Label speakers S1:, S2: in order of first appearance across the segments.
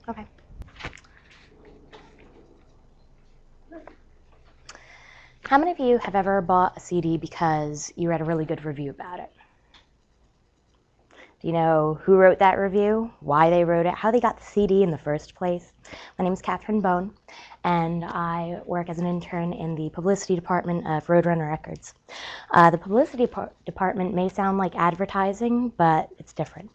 S1: Okay. How many of you have ever bought a CD because you read a really good review about it? Do you know who wrote that review, why they wrote it, how they got the CD in the first place? My name is Catherine Bone, and I work as an intern in the publicity department of Roadrunner Records. The publicity department may sound like advertising, but it's different.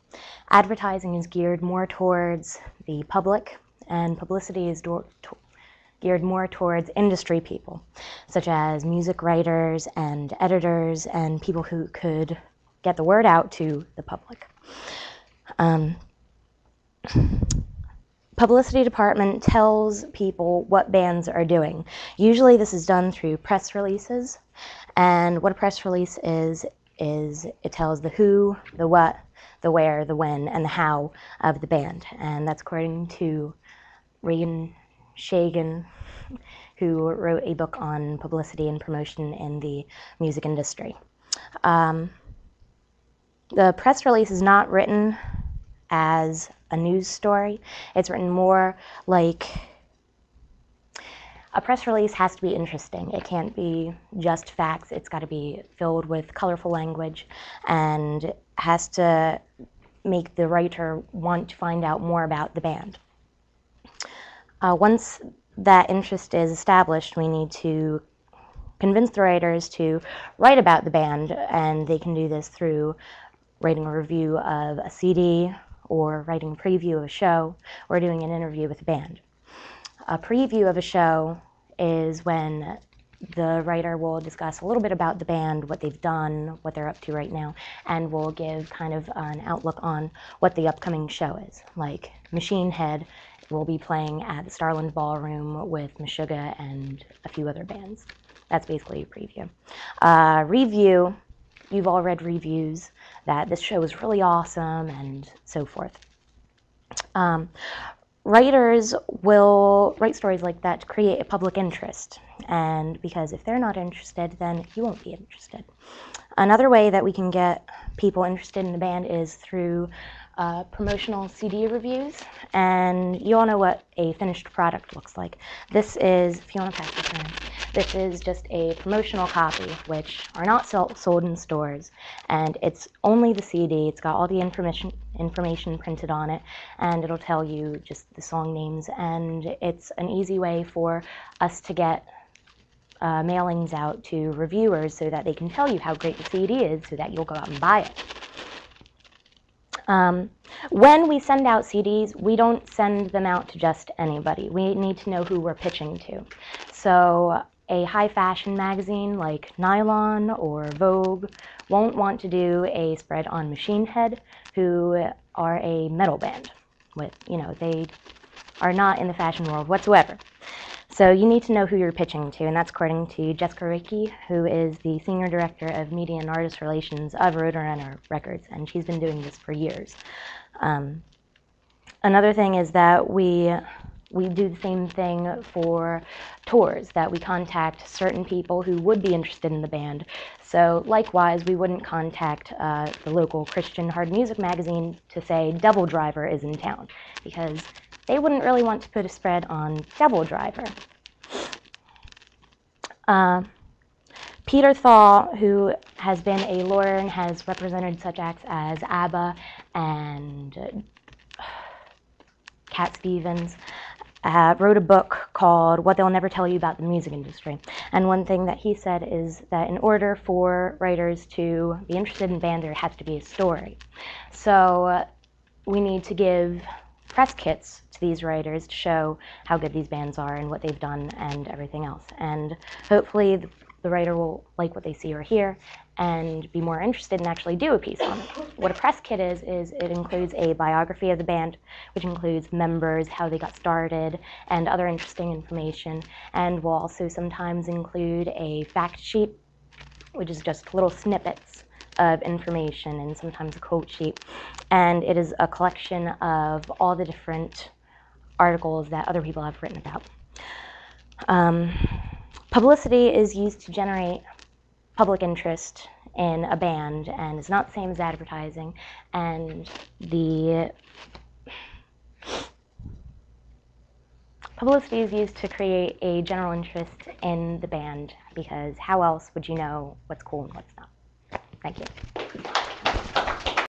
S1: Advertising is geared more towards the public, and publicity is geared more towards industry people, such as music writers and editors and people who could get the word out to the public. Publicity department tells people what bands are doing. Usually this is done through press releases, and what a press release is it tells the who, the what, the where, the when, and the how of the band, and that's according to Regan Shagan, who wrote a book on publicity and promotion in the music industry. The press release is not written as a news story. It's written more like a press release has to be interesting. It can't be just facts. It's got to be filled with colorful language and has to make the writer want to find out more about the band. Once that interest is established, we need to convince the writers to write about the band, and they can do this through writing a review of a CD, or writing a preview of a show, or doing an interview with the band. A preview of a show is when the writer will discuss a little bit about the band, what they've done, what they're up to right now, and will give kind of an outlook on what the upcoming show is. Like Machine Head will be playing at the Starland Ballroom with Meshuggah and a few other bands. That's basically a preview. Review, you've all read reviews that this show is really awesome and so forth. Writers will write stories like that to create a public interest, and because if they're not interested, then you won't be interested. Another way that we can get people interested in the band is through promotional CD reviews, and you all know what a finished product looks like. This is, if you want to pass this around, this is just a promotional copy, which are not sold in stores, and it's only the CD. It's got all the information printed on it, and it'll tell you just the song names, and it's an easy way for us to get mailings out to reviewers so that they can tell you how great the CD is so that you'll go out and buy it. When we send out CDs, we don't send them out to just anybody. We need to know who we're pitching to. So a high fashion magazine like Nylon or Vogue won't want to do a spread on Machine Head, who are a metal band. They are not in the fashion world whatsoever. So you need to know who you're pitching to, and that's according to Jessica Rickey, who is the Senior Director of Media and Artist Relations of Roadrunner Records, and she's been doing this for years. Another thing is that we do the same thing for tours, that we contact certain people who would be interested in the band. So likewise, we wouldn't contact the local Christian hard music magazine to say Devil Driver is in town, because they wouldn't really want to put a spread on Devil Driver. Peter Thaw, who has been a lawyer and has represented such acts as ABBA and Cat Stevens, wrote a book called What They'll Never Tell You About the Music Industry. And one thing that he said is that in order for writers to be interested in band, there has to be a story. So we need to give press kits to these writers to show how good these bands are and what they've done and everything else. And hopefully the writer will like what they see or hear and be more interested and actually do a piece on it. What a press kit is it includes a biography of the band, which includes members, how they got started, and other interesting information, and will also sometimes include a fact sheet, which is just little snippets of information, and sometimes a quote sheet. And it is a collection of all the different articles that other people have written about. Publicity is used to generate public interest in a band, and it's not the same as advertising, and the Publicity is used to create a general interest in the band, because how else would you know what's cool and what's not? Thank you.